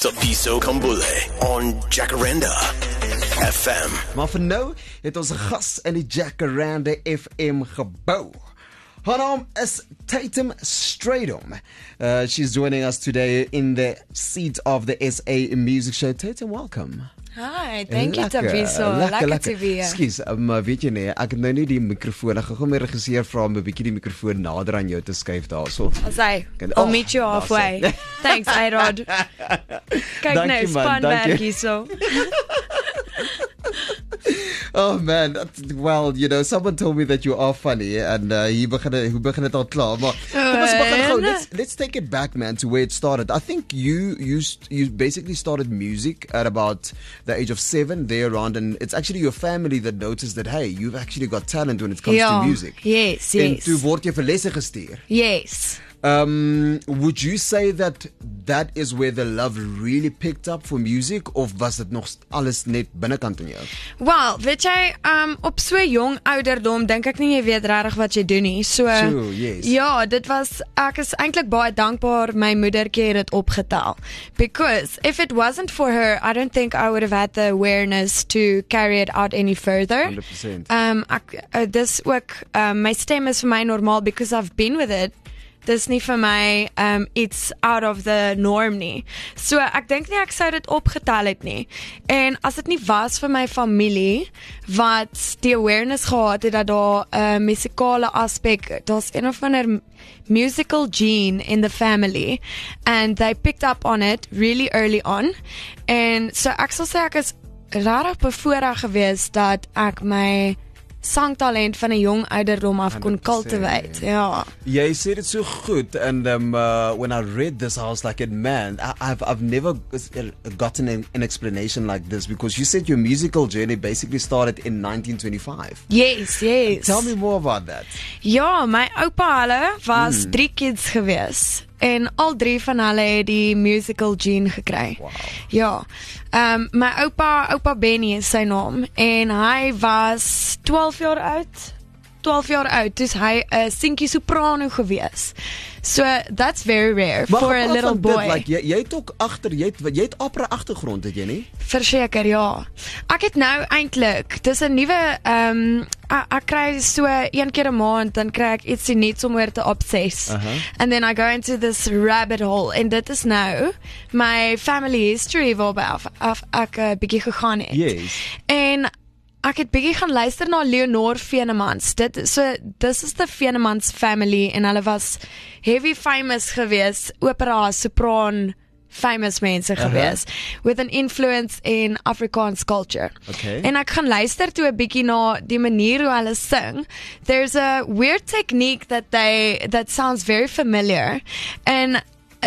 Tapiso Kambule on Jacaranda FM. Maar vir nou het ons 'n gas in die Jacaranda FM gebou. Her naam is Tatum Stradom. She's joining us today in the seat of the SA Music Show. Tatum, welcome. Hi, thank you Tapiso. Lekker to be here. Ekskuus, maar weet jy nee, ek het nou nie die mikrofoon. Ek gaan my regisseur vra om 'n bietjie die mikrofoon nader aan jou te skuif daarso. I'll meet you halfway. Thanks, Irod. Kyk nou, spanwerk hierso. Oh man, well, you know, someone told me that you are funny and hoe begin het al klaar, maar kom ons begin gou. Let's take it back, man, to where it started. I think you basically started music at about the age of 7 there around, and it's actually your family that noticed that, hey, you've actually got talent when it comes to music. Yes. En toe word jy vir lesse gestuur. Yes. Would you say that is where the love really picked up for music, of was dit nog alles net binnekant in jou? Well, weet jy, op so jong ouderdom dink ek nie jy weet regtig wat jy doen nie. So yes. Ja, ek is eintlik baie dankbaar my moedertjie het dit opgetel. Because if it wasn't for her, I don't think I would have had the awareness to carry it out any further. 100%. Dis ook my stem is vir my normaal because I've been with it. Dis nie vir my iets out of the norm nie. So ek dink nie ek sou dit opgetel het nie. En as dit nie was vir my familie wat die awareness gehad het dat daar 'n musikale aspek, daar's een of ander musical gene in the family and they picked up on it really early on. En so ek sal sê ek is regtig bevoorreg geweest dat ek my sangtalent van 'n jong ouderdom af kon cultivate. Ja. Jy sê dit so goed, and when I read this I was like, man, I've never gotten an explanation like this, because you said your musical journey basically started in 1925. Yes. Tell me more about that. Ja, my oupa hulle was 3 kids gewees. En al 3 van hulle het die musical gene gekry. Wow. Ja. My oupa Benny is sy naam, en hy was 12 jaar oud, dus hy 'n seentjie soprano gewees. So that's very rare for a little boy. Like, jy het ook jy het opera agtergrond, het jy nie? Verseker, ja. Ek het nou eintlik, dis 'n nuwe ek kry so 1 keer 'n maand, dan kry ek ietsie nuuts om oor te obsess. And then I go into this rabbit hole, en dit is nou my family history waarby ek bietjie gegaan het. Yes. En ek het bietjie gaan luister na Leonor Venemans. Dis is the Venemans family, en hulle was heavy famous gewees, opera, sopraan, famous mense gewees, with an influence in Afrikaans culture. Okay. En ek gaan luister toe 'n bietjie na die manier hoe hulle sing. There's a weird technique that sounds very familiar, en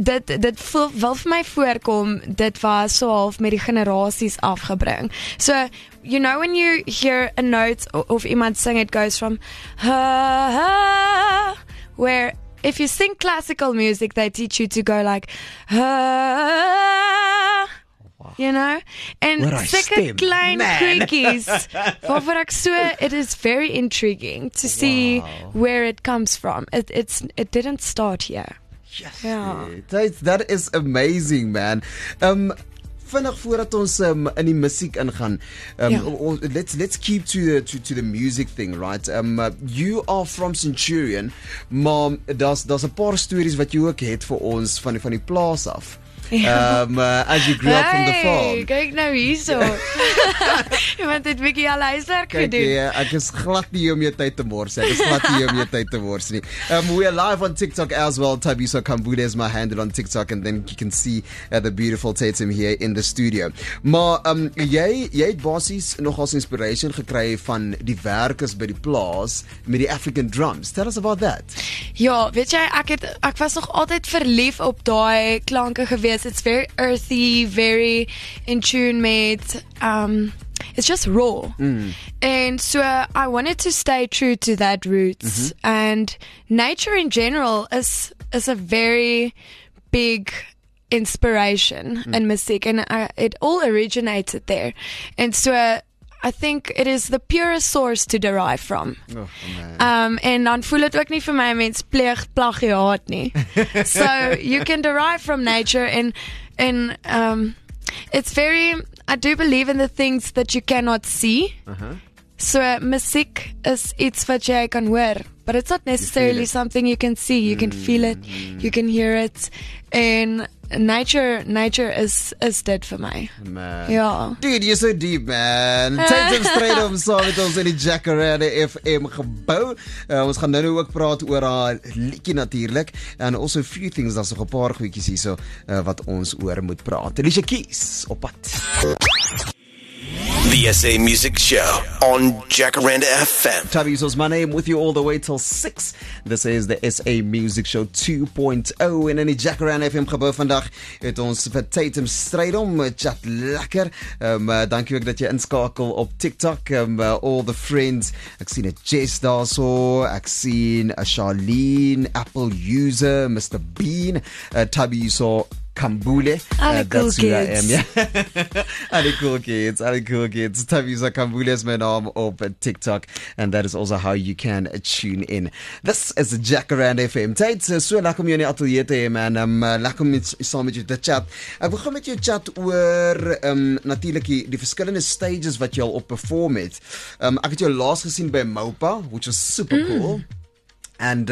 dit voel wel vir my voorkom, dit was so half met die generasies afgebring. So, you know when you hear a note of iemand sing, it goes from ha, ha, where if you sing classical music, they teach you to go like ha, you know? En sulke klein kriekies, waarvoor ek so, it is very intriguing to see where it comes from. It didn't start here. Yes, ja. That is amazing, man. Vinnig voordat ons in die musiek ingaan, let's keep to the music thing, right? You are from Centurion, maar daar's 'n paar stories wat jy ook het vir ons van die plaas af. As you grew up from the farm. Kyk nou hierso. Iemand het bietjie al huiswerk gedoen. Ek is glad nie om jou tyd te mors. We are live on TikTok as well. Tapiso Kambule is my handle on TikTok, and then you can see the beautiful Tatum here in the studio. Maar jy het basies nogals inspiration gekry van die werkers by die plaas met die African drums. Tell us about that. Ja, weet jy, ek was nog altyd verlief op daai klanke gewees. It's very earthy, very in tune met it's just raw. And so I wanted to stay true to that roots. And nature in general is a very big inspiration in music, and it all originated there. And so I think it is the purest source to derive from. Oh, man. En dan voel dit ook nie vir my mens pleeg plagiaat nie. So you can derive from nature and it's very, I do believe in the things that you cannot see. So musiek is iets wat jy kan hoor, but it's not necessarily something you can see. You can feel it, you can hear it, and nature is dit vir my. Man. Ja. Dude, you're so deep, man. Tatum Strydom saam met ons in die Jacaranda FM gebou. Ons gaan nou ook praat oor haar liedjie natuurlik, and also a few things, daar's nog 'n paar goedjies hierso wat ons oor moet praat. Alicia Keys op pad. The SA Music Show on Jacaranda FM. Tabby was my name, with you all the way till 6. This is the SA Music Show 2.0 en in die Jacaranda FM gebou vandag het ons vir Tatum Strydom chat lekker. Dankie ook dat jy inskakel op TikTok. All the friends. Ek sien 'n Jess daarso, ek sien 'n Charlene, Apple user, Mr. Bean, Tabby so Kambule. That's who I am, yeah. Alle cool kids. Tabisa Kambule is my naam op TikTok, and that is also how you can tune in. This is Jacaranda FM. Tyd so lekker om jou in die ateljee te hê, man. Lekker om saam met jou te chat. Ek begin met jou chat oor natuurlik die verskillende stages wat jy al op perform het. Ek het jou laas gesien by Maupa, which was super cool. And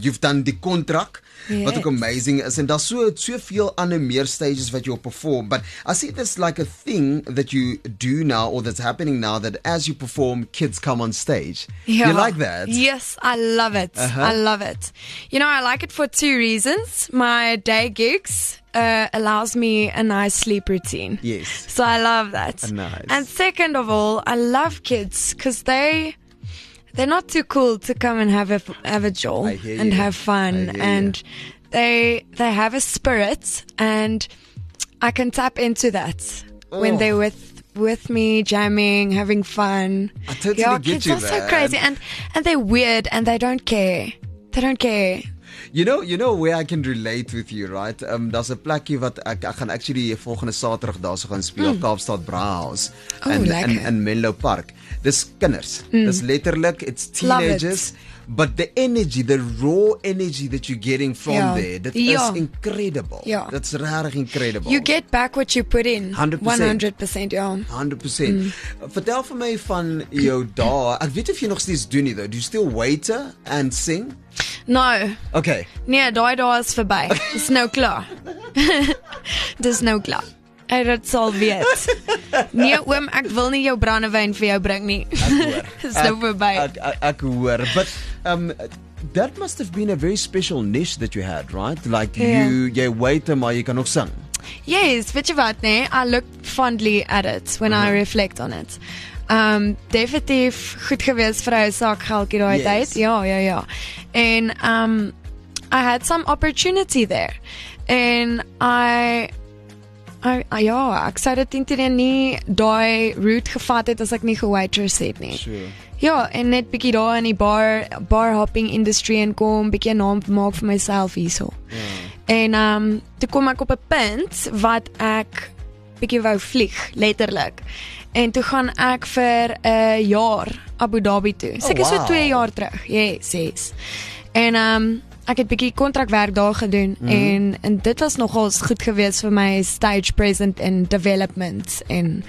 you've done die kontrak. Yes. Wat ook amazing is, en daar's soveel ander meer stages wat jy op perform, but I see this like a thing that you do now, or that's happening now, that as you perform, kids come on stage. Yeah. You like that? Yes, I love it. I love it. You know, I like it for 2 reasons. My day gigs allows me a nice sleep routine. Yes. So I love that. Nice. And second of all, I love kids because they're not too cool to come and have a jolt and have fun, and they have a spirit, and I can tap into that when they're with me, jamming, having fun. I totally get kids you, are so man. crazy, and they're weird, and they don't care. They don't care. You know where I can relate with you, right? Daar's 'n plekkie wat ek gaan actually volgende Saterdag daarso gaan speel, Kaapstad Brahaus in Menlo Park. Dis kinders. Dis letterlik, it's teenagers, but the energy, the raw energy that you're getting from there, that is incredible. Ja. That's regtig incredible. You get back what you put in. 100%, ja. 100%. Vertel vir my van jou dae. Ek weet of jy nog steeds doen nie, though. Do you still waiter and sing? No. Okay. Nee, daai is verby. Dis nou klaar. Dis nou klaar. Dit sal weet. Nee oom, ek wil nie jou brandewyn vir jou bring nie. Dis nou verby. Ek hoor. But that must have been a very special niche that you had, right? Like jy waiter, maar jy kan ook sing. Yes, weet jy wat, nee? I look fondly at it when I reflect on it. Definitief goed gewees vir 'n sakgeldjie daai tyd. Ja. En I had some opportunity there. En ek sou dit intendeel nie daai route gevat het as ek nie gewaitress het nie. Sure. Ja, en net bietjie daar in die bar hopping industry en kom bietjie 'n naam maak vir myself hierso. En toe kom ek op 'n punt wat ek bietjie wou vlieg, letterlik. En toe gaan ek vir 'n jaar Abu Dhabi toe. Seker so 2 jaar terug. Yes. En ek het bietjie kontrakwerk daar gedoen en dit was nogals goed geweest vir my stage present and development en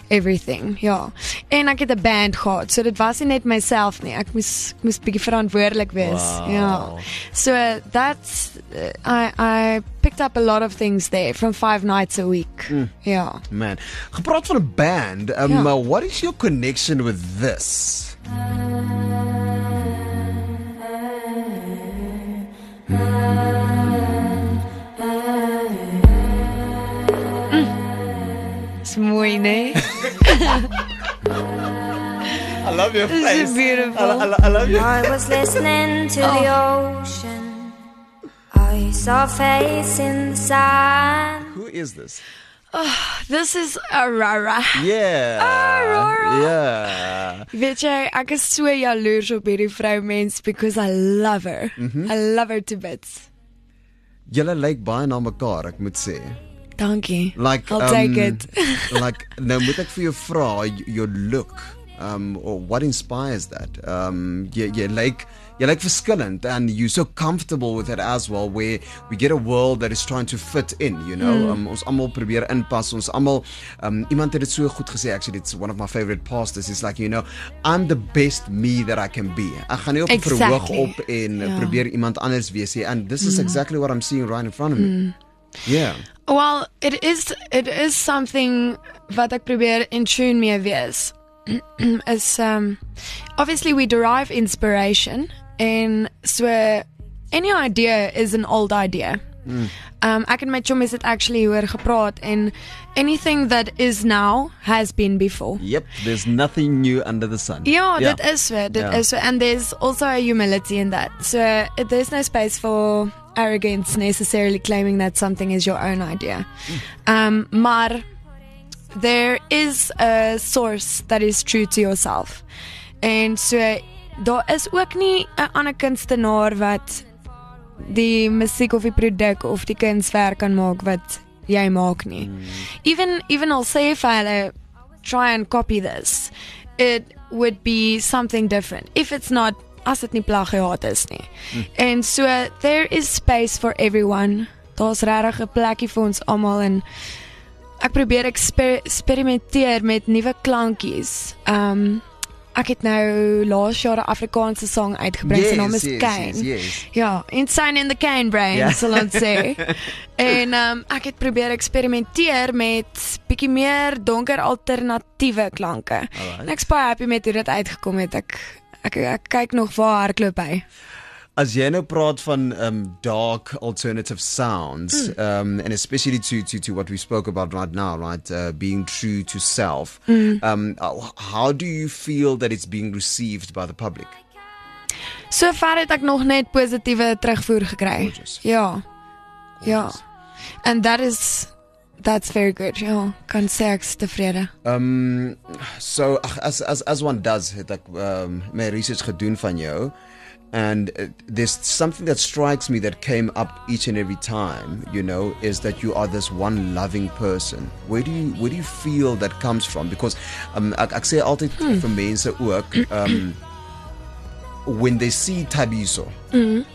everything. Ja. En ek het 'n band gehad. So dit was nie net myself nie. Ek moes bietjie verantwoordelik wees. Wow. Ja. So that's I picked up a lot of things there from 5 nights a week. Ja. Man. Gepraat van 'n band, what is your connection with this? It's mooi, nee? I love your face. It's beautiful. I love you. I was listening to the ocean. I saw a face in the sand. Who is this? This is Aurora. Yeah. Aurora. Yeah. Weet jy, ek is so jaloers op hierdie vrou mens because I love her. I love her to bits. Julle lyk baie na mekaar, ek moet sê. Dankie. Like, I'll take it. Like, nou moet ek vir jou vra, your look, or what inspires that? Jy like verskillend, and you're so comfortable with it as well, where we get a world that is trying to fit in, you know. Ons almal probeer inpas, ons almal, iemand het dit so goed gesê, actually, it's one of my favorite pastors, it's like, you know, I'm the best me that I can be. Ek gaan nie op verhoog op en probeer iemand anders wees nie, and this is exactly what I'm seeing right in front of me. Yeah. Well, it is something wat ek probeer in tune mee wees. Is obviously we derive inspiration, and so any idea is an old idea. Ek en my chommies het actually oor gepraat, and anything that is now has been before. Yep, there's nothing new under the sun. Ja, dit is so, is so, and there's also a humility in that. So there's no space for arrogance necessarily claiming that something is your own idea. Maar there is a source that is true to yourself. En so daar is ook nie 'n ander kunstenaar wat die musiek of die produk of die kunswerk kan maak wat jy maak nie. Even al sê vir hulle try and copy this, it would be something different if it's not, as dit nie plagiaat is nie. And so there is space for everyone. Daar's regtig 'n plekkie vir ons almal, en ek probeer eksperimenteer met nuwe klankies. Ek het nou laas jaar 'n Afrikaanse sang uitgebring, sy naam is Kane. Yes. Ja, Insane in the Kane Brain, sal ons sê. En ek het probeer eksperimenteer met bietjie meer donker alternatiewe klanke. En ek's baie happy met hoe dit uitgekom het. Ek kyk nog waar hardloop hy. As jy nou praat van dark alternative sounds, and especially to what we spoke about right now, right, being true to self, how do you feel that it's being received by the public? So ver het ek nog net positiewe terugvoer gekry. Gorgeous. Ja. Ja. And that's very good. Ja, kan sê ek's tevrede. So as one does, het ek my research gedoen van jou. And there's something that strikes me that came up each and every time, you know, is that you are this one loving person. Where do you feel that comes from? Because ek sê altyd vir mense ook, when they see Thabiso,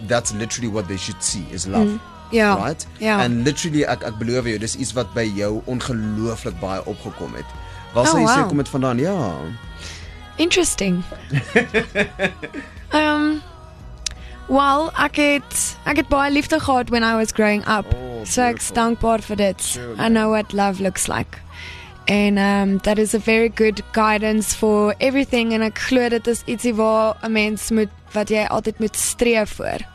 that's literally what they should see, is love. Ja. Right? Ja. And literally ek beloof jou, dis iets wat by jou ongelooflik baie opgekom het. Waar sê jy sê kom dit vandaan? Ja. Interesting. Well, ek het baie liefde gehad when I was growing up. So ek's dankbaar vir dit. Sure, I know what love looks like. And that is a very good guidance for everything, en ek glo dit is ietsie waar 'n mens wat jy altyd moet streef voor.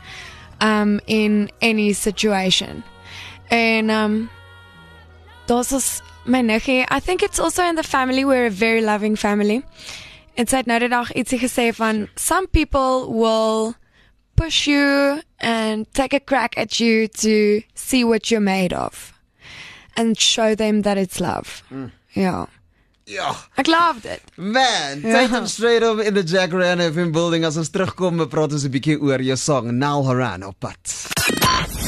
In any situation. En daar's ons my niggie. I think it's also in the family. We're a very loving family. En sy het nou die dag ietsie gesê van, some people will push you and take a crack at you to see what you're made of and show them that it's love. Ja. Ja. Ek loved it. Man, take them straight up in the Jacaranda FM building. As ons terugkom, we praat ons 'n bietjie oor jou song Nal Haran op pad.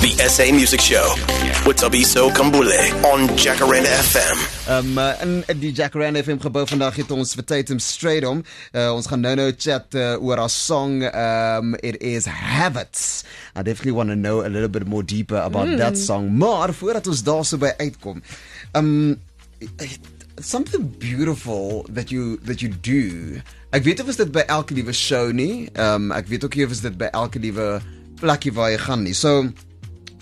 The SA Music Show with Thabiso Kambule on Jacaranda FM. In die Jacaranda FM gebou vandag het ons vir Tatum straight om. Ons gaan nou chat oor haar song. It is Habits. I definitely want to know a little bit more deeper about that song. Maar voordat ons daar so by uitkom, something beautiful that you do. Ek weet of is dit by elke liewe show nie. Ek weet ook nie of is dit by elke liewe plekkie waar jy gaan nie. So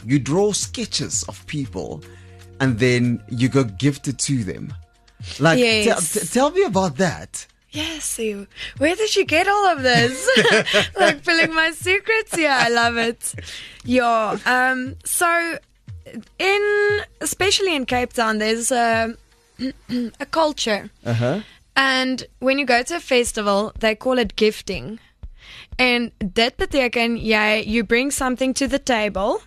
you draw sketches of people and then you go gift it to them. Like, Yes. tell me about that. Yes, you. Where did you get all of this? Like filling my secrets? Yeah, I love it. Yeah. So especially in Cape Town, there's a culture. And when you go to a festival, they call it gifting. En dit beteken you bring something to the table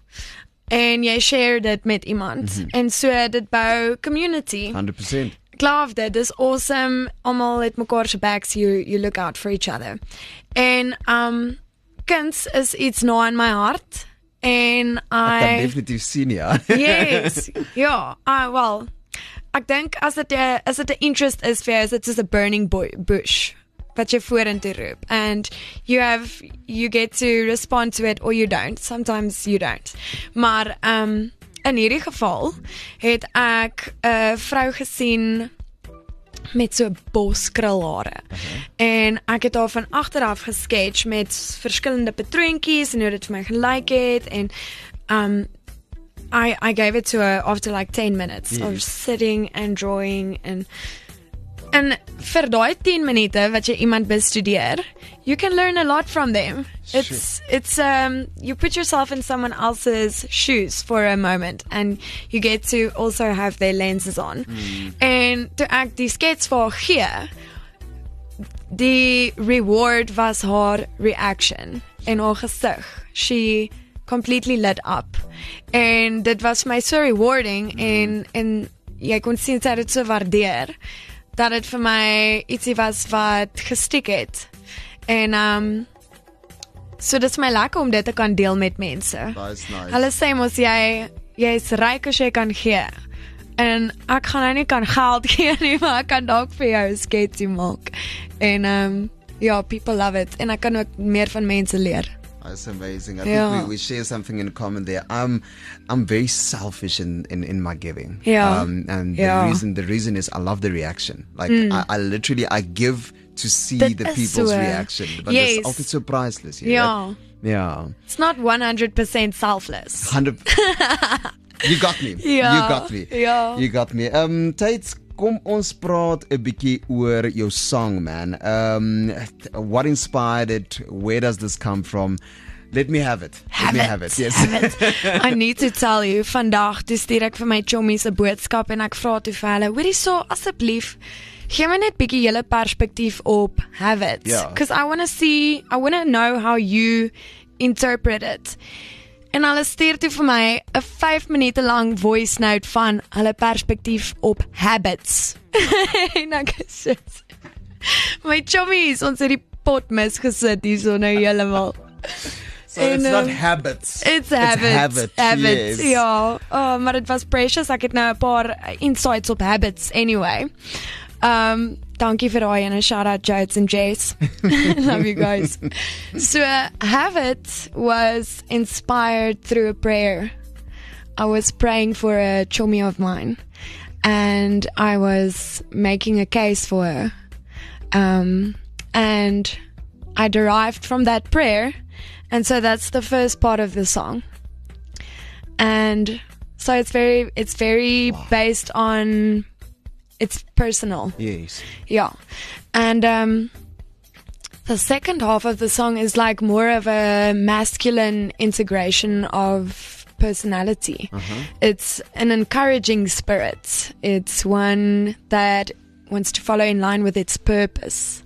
en jy share dit met iemand. En so dit bou community. 100%. Ek love dit. Dis awesome. Almal het mekaar se backs. You look out for each other. En kuns is iets na in my hart. En Ek kan definitief sien, ja. Yes. Ja, well, ek dink as dit 'n interest is vir jou, is dit soos 'n burning bush wat jy vorentoe roep, and you get to respond to it or you don't. Sometimes you don't. Maar in hierdie geval het ek 'n vrou gesien met so boskrulhare. En ek het haar van agteraf gesketch met verskillende patroontjies en hoe dit vir my gelyk het, en I gave it to her after like 10 minutes of sitting and drawing, en vir daai 10 minute wat jy iemand bestudeer, you can learn a lot from them. It's you put yourself in someone else's shoes for a moment, and you get to also have their lenses on. En toe ek die skets vir haar gee, die reward was haar reaction en haar gesig. She completely lit up, en dit was vir my so rewarding, en jy kon sien sy het dit so waardeer, dat dit vir my ietsie was wat gestiek het. En so dit is my lekker om dit te kan deel met mense. That's nice. Hulle sê mos jy is ryk as jy kan gee. En ek gaan nou nie kan geld gee nie, maar ek kan dalk vir jou 'n sketsie maak. En ja, people love it. En ek kan ook meer van mense leer. That's amazing. I think we share something in common there. I'm very selfish in my giving. Yeah. And the reason is I love the reaction. Like I literally give to see the people's reaction. But it's also so priceless. Yeah. Yeah. It's not 100% selfless. 100. You got me. Ja. You got me. Ja. You got me. Tyd, kom ons praat 'n bietjie oor jou song, man. What inspired it? Where does this come from? Let me have it. Let me have it. Yes. Have it. I need to tell you, vandag toe stuur ek vir my chommies 'n boodskap en ek vra toe vir hulle, hoorie so, asseblief, gee my net bietjie julle perspektief op Have It. Yeah. Because I want to know how you interpret it. En hulle stuur toe vir my 'n 5 minute lang voice note van hulle perspektief op habits. En ek sê, my chommies, ons het die pot misgesit hier so nou heeltemal. So it's not habits. It's habits. Yes. Ja. Maar dit was precious. Ek het nou 'n paar insights op habits anyway. Dankie vir daai en 'n shout out Jodes and Jess. Love you guys. So Habit was inspired through a prayer. I was praying for a chummy of mine, and I was making a case for her. And I derived from that prayer, and so that's the first part of the song. And so it's very based on, it's personal. Yes. Yeah. And the second half of the song is like more of a masculine integration of personality. It's an encouraging spirit. It's one that wants to follow in line with its purpose.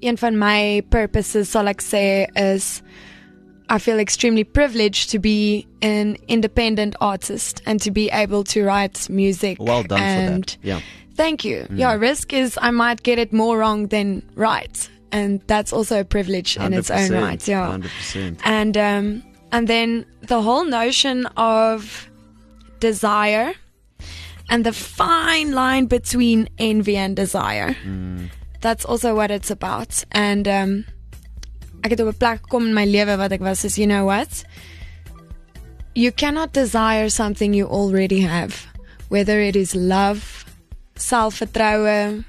Een van my purposes, sal ek sê, is I feel extremely privileged to be an independent artist and to be able to write music. Well done for that. Yeah. Thank you. Yeah, risk is I might get it more wrong than right. And that's also a privilege in its own right. Yeah. 100%. And then the whole notion of desire and the fine line between envy and desire. That's also what it's about. And ek het op 'n plek gekom in my lewe wat ek was, is, you know what? You cannot desire something you already have. Whether it is love, selfvertroue,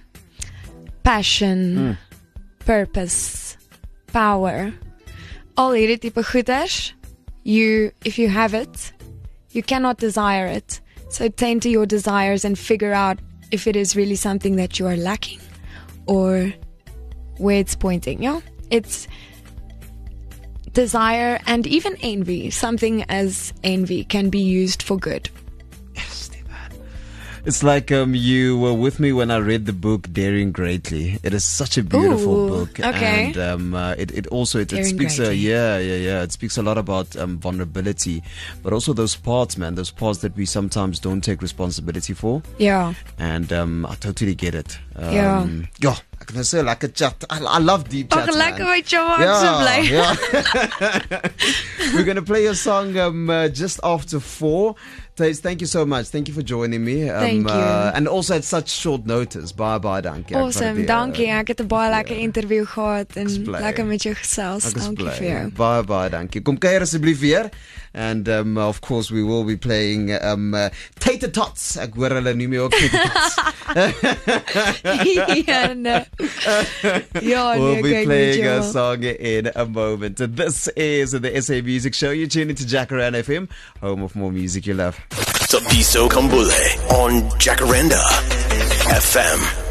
passion, purpose, power. Al hierdie tipe goeders, if you have it, you cannot desire it. So tend to your desires and figure out if it is really something that you are lacking or where it's pointing. Yeah, it's desire and even envy. Something as envy can be used for good. It's like you were with me when I read the book Daring Greatly. It is such a beautiful book. Okay. And it also it speaks it speaks a lot about vulnerability, but also those parts that we sometimes don't take responsibility for. Yeah. And I totally get it. Yeah. Ek nou so lekker chat. I love deep chats. Lekker met jou aan Yeah. We're going to play a song just after 4. Taze, thank you so much. Thank you for joining me. Thank you. And also at such short notice. Bye, dankie. Awesome, dankie. Ek het 'n baie lekker interview gehad en lekker met jou gesels. Dankie vir jou. Bye, dankie. Kom kuier asseblief weer. And of course we will be playing Tater Tots. Ek hoor hulle noem jou ook Tater Tots. We'll be playing a song in a moment. This is the SA Music Show. You're tuning to Jacaranda FM, home of more music you love. Thabiso Kambule on Jacaranda FM.